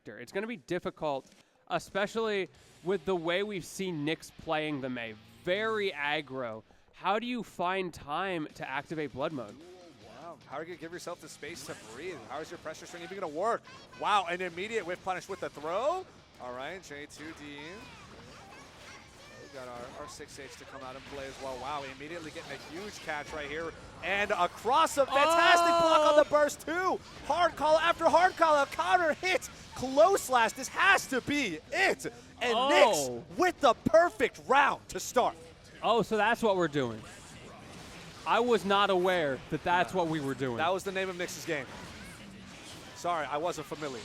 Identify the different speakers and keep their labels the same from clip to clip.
Speaker 1: character. It's going to be difficult, especially with the way we've seen Nyx playing the Mei. Very aggro. How do you find time to activate Blood Mode?
Speaker 2: Wow. How are you going to give yourself the space to breathe? How is your pressure string even going to work? Wow, an immediate whiff punish with the throw. All right, J2D. We got our 6H to come out and play as well. Wow, immediately getting a huge catch right here. And across a fantastic block on the burst too. Hard call after hard call out. Counter hit. Close slash. This has to be it. And Nyx with the perfect round to start.
Speaker 1: Oh, so that's what we're doing. I was not aware that that's what we were doing.
Speaker 2: That was the name of Nyx's game. Sorry, I wasn't familiar.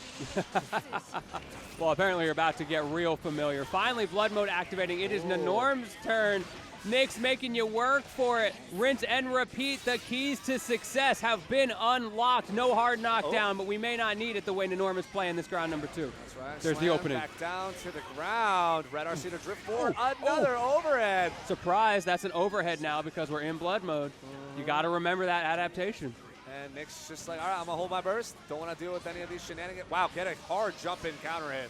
Speaker 1: Well, apparently you're about to get real familiar. Finally, Blood Mode activating. It is Nimorm's turn. Nyx making you work for it. Rinse and repeat. The keys to success have been unlocked. No hard knockdown, but we may not need it the way Nimorm is playing this ground number 2.
Speaker 2: That's right.
Speaker 1: There's the opening.
Speaker 2: Back down to the ground. Red RC to drift forward. Another overhead.
Speaker 1: Surprise, that's an overhead now because we're in Blood Mode. You got to remember that adaptation.
Speaker 2: And Nyx just like, all right, I'm going to hold my burst. Don't want to deal with any of these shenanigans. Wow, get a hard jump in counter hit.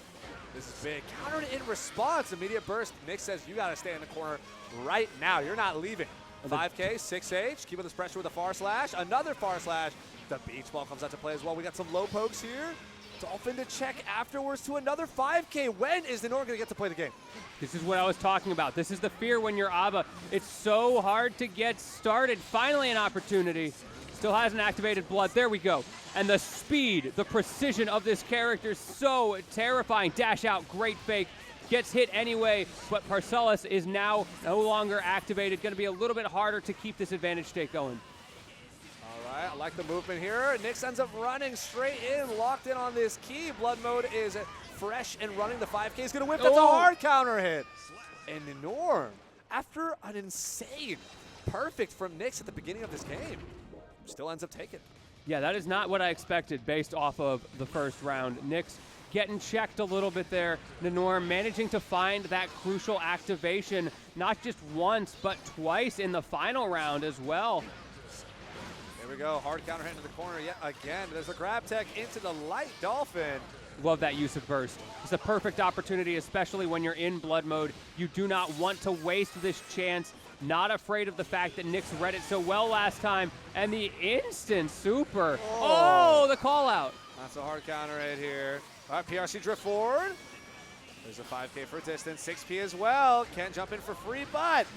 Speaker 2: This is big. Countered in response. Immediate burst. Nyx says, you got to stay in the corner right now. You're not leaving. 5K, 6H, keeping this pressure with a far slash. Another far slash. The beach ball comes out to play as well. We got some low pokes here. Dolphin to check afterwards to another 5K. When is Nimorm going to get to play the game?
Speaker 1: This is what I was talking about. This is the fear when you're A.B.A. It's so hard to get started. Finally an opportunity. Still hasn't activated Blood. There we go. And the speed, the precision of this character is so terrifying. Dash out, great fake. Gets hit anyway, but Parcellus is now no longer activated. Going to be a little bit harder to keep this advantage state going.
Speaker 2: All right, I like the movement here. Nyx ends up running straight in, locked in on this key. Blood Mode is fresh and running. The 5K is going to whip. That's a hard counter hit. And Nimorm, after an insane perfect from Nyx at the beginning of this game, still ends up taking.
Speaker 1: Yeah, that is not what I expected based off of the first round. Nyx getting checked a little bit there. Nimorm managing to find that crucial activation, not just once, but twice in the final round as well.
Speaker 2: There we go, hard counter hit into the corner yet again. There's a grab tech into the light Dolphin.
Speaker 1: Love that use of burst. It's a perfect opportunity, especially when you're in Blood Mode. You do not want to waste this chance. Not afraid of the fact that Nyx read it so well last time. And the instant super. Oh, the call out.
Speaker 2: That's a hard counter hit here. All right, PRC drift forward. There's a 5K for distance, 6P as well. Can't jump in for free, but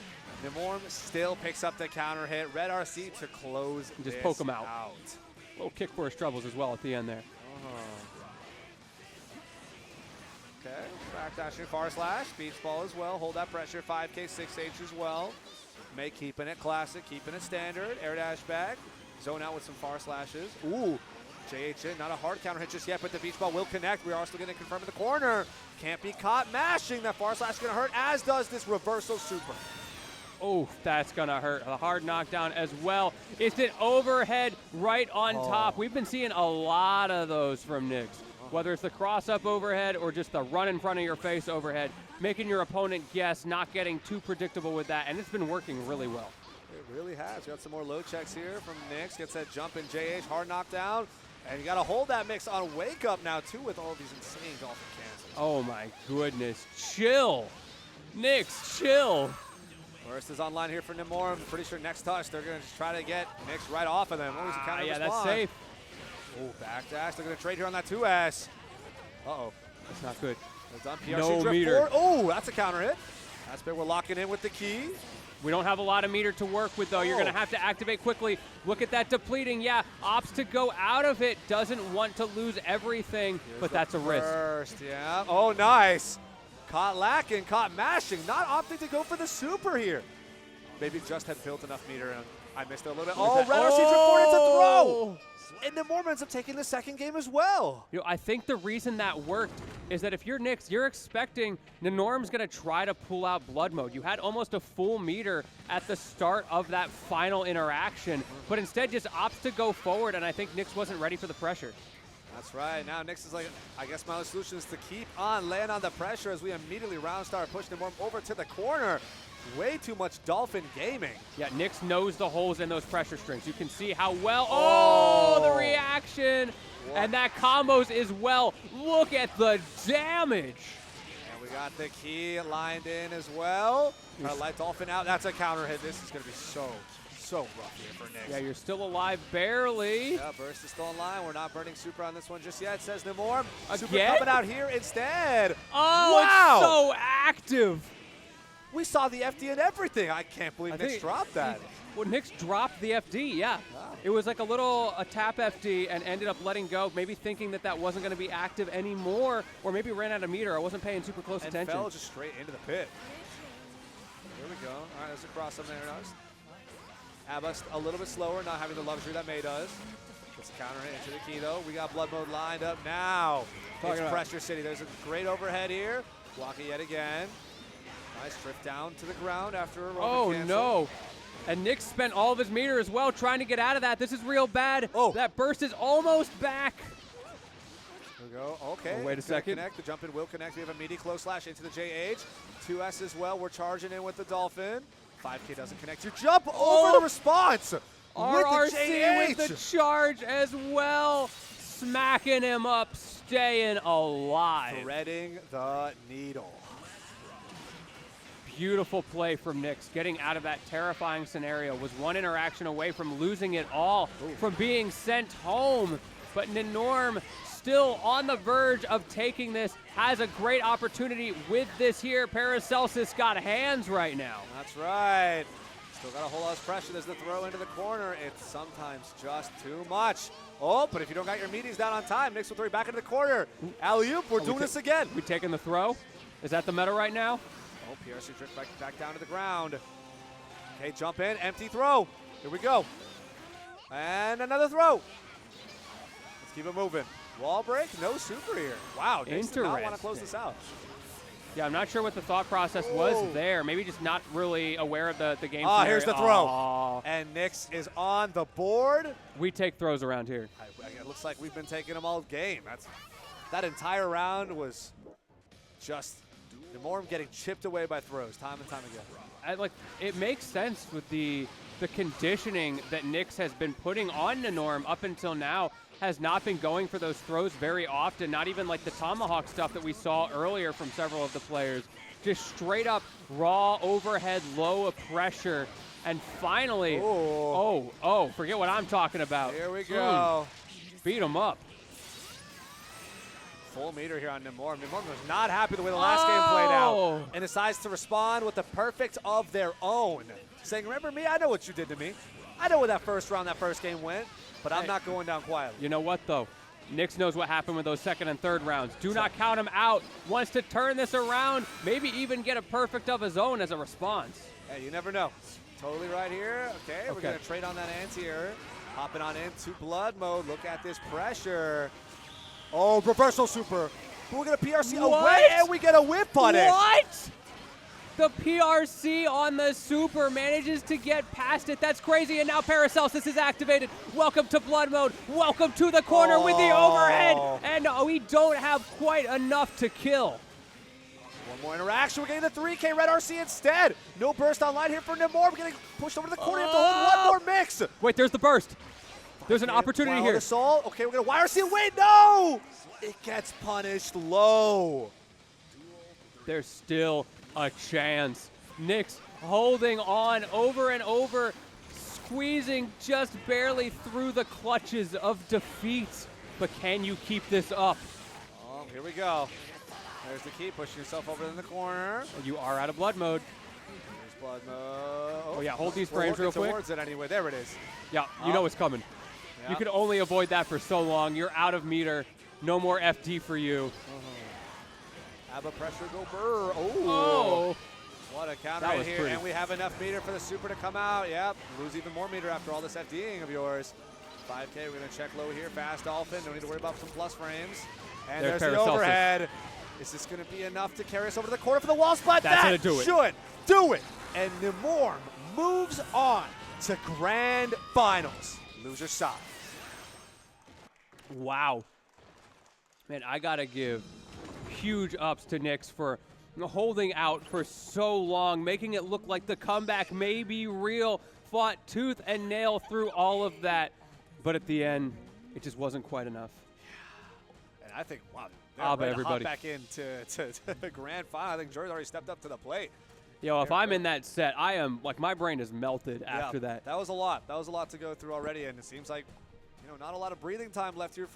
Speaker 2: Nimorm still picks up the counter hit. Red RC to close
Speaker 1: and just poke him out. Little kick for his troubles as well at the end there.
Speaker 2: Okay, backdashing far slash, beach ball as well. Hold that pressure, 5K, 6H as well. May keeping it classic, keeping it standard. Air dash back, zone out with some far slashes. Ooh, JH in, not a hard counter hit just yet, but the beach ball will connect. We are still going to confirm in the corner. Can't be caught mashing. That far slash is going to hurt, as does this reversal super.
Speaker 1: Oh, that's going to hurt. A hard knockdown as well. It's an overhead right on top. We've been seeing a lot of those from Nyx. Whether it's the cross-up overhead or just the run in front of your face overhead, making your opponent guess, not getting too predictable with that, and it's been working really well.
Speaker 2: It really has. We got some more low checks here from Nyx. Gets that jump in JH, hard knockdown. And you got to hold that mix on Wake Up now, too, with all these insane Dolphin cancels.
Speaker 1: Oh, my goodness. Chill. Nyx, chill.
Speaker 2: Burst is online here for Nimorm. Pretty sure next touch, they're going to just try to get Nyx right off of them.
Speaker 1: Yeah, that's safe.
Speaker 2: Oh, backdash. They're going to trade here on that 2S. Uh-oh.
Speaker 1: That's not good.
Speaker 2: It's on PRC
Speaker 1: no
Speaker 2: drift
Speaker 1: meter.
Speaker 2: Forward. Oh, that's a counter hit. That's big. We're locking in with the key.
Speaker 1: We don't have a lot of meter to work with, though. You're going to have to activate quickly. Look at that depleting. Yeah, opts to go out of it. Doesn't want to lose everything, but that's a risk.
Speaker 2: First, yeah. Oh, nice. Caught lacking, caught mashing. Not opting to go for the super here. Maybe just had built enough meter, and I missed it a little bit. Oh, Red RC drift forward. It's a throw. And Nimorm ends up taking the second game as well.
Speaker 1: You know, I think the reason that worked is that if you're Nyx, you're expecting Nimorm's going to try to pull out Blood Mode. You had almost a full meter at the start of that final interaction, but instead just opts to go forward, and I think Nyx wasn't ready for the pressure.
Speaker 2: That's right. Now Nyx is like, I guess my only solution is to keep on laying on the pressure as we immediately round start push Nimorm over to the corner. Way too much Dolphin gaming.
Speaker 1: Yeah, Nyx knows the holes in those pressure strings. You can see how well, oh, the reaction. And that combos as well. Look at the damage.
Speaker 2: And we got the key lined in as well. Light Dolphin out. That's a counter hit. This is going to be so rough here for Nyx.
Speaker 1: Yeah, you're still alive barely.
Speaker 2: Yeah, Burst is still online. We're not burning super on this one just yet, says Nimorm. Super
Speaker 1: Again?
Speaker 2: coming out here instead.
Speaker 1: Oh,
Speaker 2: wow.
Speaker 1: It's so active.
Speaker 2: We saw the FD and everything. I can't believe Nyx dropped that.
Speaker 1: Well, Nyx dropped the FD, yeah. Wow. It was like a tap FD and ended up letting go, maybe thinking that wasn't going to be active anymore, or maybe ran out of meter. I wasn't paying super close attention.
Speaker 2: And fell just straight into the pit. Here we go. All right, there's a cross up there. A.B.A a little bit slower, not having the luxury that A.B.A does. Gets a counter hit into the key, though. We got Blood Mode lined up now. It's Pressure City. There's a great overhead here. Blocking yet again. Nice drift down to the ground after a Roman cancel.
Speaker 1: No. And Nyx spent all of his meter as well trying to get out of that. This is real bad.
Speaker 2: Oh.
Speaker 1: That burst is almost back.
Speaker 2: Here we go. Okay.
Speaker 1: Oh, wait a second.
Speaker 2: Connect. The jump in will connect. We have a meaty close slash into the JH. 2S as well. We're charging in with the Dolphin. 5K doesn't connect. You jump over the response.
Speaker 1: RRC with the charge as well. Smacking him up, staying alive.
Speaker 2: Threading the needle.
Speaker 1: Beautiful play from Nyx. Getting out of that terrifying scenario was one interaction away from losing it all, from being sent home. But Nimorm still on the verge of taking this, has a great opportunity with this here. Paracelsus got hands right now.
Speaker 2: That's right. Still got a whole lot of pressure. There's the throw into the corner. It's sometimes just too much. Oh, but if you don't got your meetings down on time, Nyx will throw you back into the corner. Alley-oop, we're doing this again.
Speaker 1: We taking the throw? Is that the meta right now?
Speaker 2: Oh, PRC drift back down to the ground. Okay, jump in, empty throw. Here we go. And another throw. Let's keep it moving. Wall break, no super here. Wow, Nyx did not want to close this out.
Speaker 1: Yeah, I'm not sure what the thought process was there. Maybe just not really aware of the game
Speaker 2: scenario. Here's the throw.
Speaker 1: Oh.
Speaker 2: And Nyx is on the board.
Speaker 1: We take throws around here.
Speaker 2: It looks like we've been taking them all game. That entire round was just Nimorm getting chipped away by throws time and time again.
Speaker 1: It makes sense with the conditioning that Nyx has been putting on Nimorm up until now. Has not been going for those throws very often, not even like the tomahawk stuff that we saw earlier from several of the players. Just straight up raw overhead, low pressure, and finally, forget what I'm talking about.
Speaker 2: Here we go.
Speaker 1: Beat him up.
Speaker 2: Full meter here on Nimorm. Nimorm was not happy the way the last game played out and decides to respond with the perfect of their own. Saying, remember me? I know what you did to me. I know where that first game went. But I'm not going down quietly.
Speaker 1: You know what, though? Nyx knows what happened with those second and third rounds. Do not count him out. Wants to turn this around, maybe even get a perfect of his own as a response.
Speaker 2: Hey, you never know. Totally right here. Okay, we're going to trade on that anti-air. Hopping on into blood mode. Look at this pressure. Oh, reversal super. We're going to PRC away, and we get a whip on it.
Speaker 1: What? The PRC on the super manages to get past it. That's crazy. And now Paracelsus is activated. Welcome to blood mode. Welcome to the corner with the overhead. And we don't have quite enough to kill.
Speaker 2: One more interaction. We're getting the 3K red RC instead. No burst online here for Nimorm. We're getting pushed over to the corner. You have to hold one more mix.
Speaker 1: Wait, there's the burst. There's an opportunity here.
Speaker 2: Assault. Okay, we're going to YRC. Wait, no! It gets punished low.
Speaker 1: There's still a chance. Nyx holding on over and over, squeezing just barely through the clutches of defeat. But can you keep this up?
Speaker 2: Oh, here we go. There's the key. Pushing yourself over in the corner.
Speaker 1: You are out of blood mode.
Speaker 2: There's blood mode.
Speaker 1: Oh yeah, hold these frames real quick.
Speaker 2: Towards it anyway. There it is.
Speaker 1: Yeah, you know it's coming. Yeah. You can only avoid that for so long. You're out of meter. No more FD for you.
Speaker 2: A.B.A pressure, go burr.
Speaker 1: Oh.
Speaker 2: What a counter right here. And we have enough meter for the super to come out. Yep. Lose even more meter after all this FDing of yours. 5K, we're going to check low here. Fast Dolphin. Don't need to worry about some plus frames. And there's the overhead. Is this going to be enough to carry us over to the corner for the wall spot?
Speaker 1: That's
Speaker 2: going
Speaker 1: to
Speaker 2: should do it. And Nimorm moves on to grand finals. Loser side.
Speaker 1: Wow. Man, I got to give huge ups to Nyx for holding out for so long, making it look like the comeback may be real, fought tooth and nail through all of that, but at the end, it just wasn't quite enough.
Speaker 2: I think, wow, they're
Speaker 1: A.B.A,
Speaker 2: ready to hop
Speaker 1: everybody.
Speaker 2: back into the grand final. I think Jordan's already stepped up to the plate.
Speaker 1: Yo, if I'm in that set, I am, like, my brain is melted after that.
Speaker 2: That was a lot. That was a lot to go through already, and it seems like, not a lot of breathing time left here for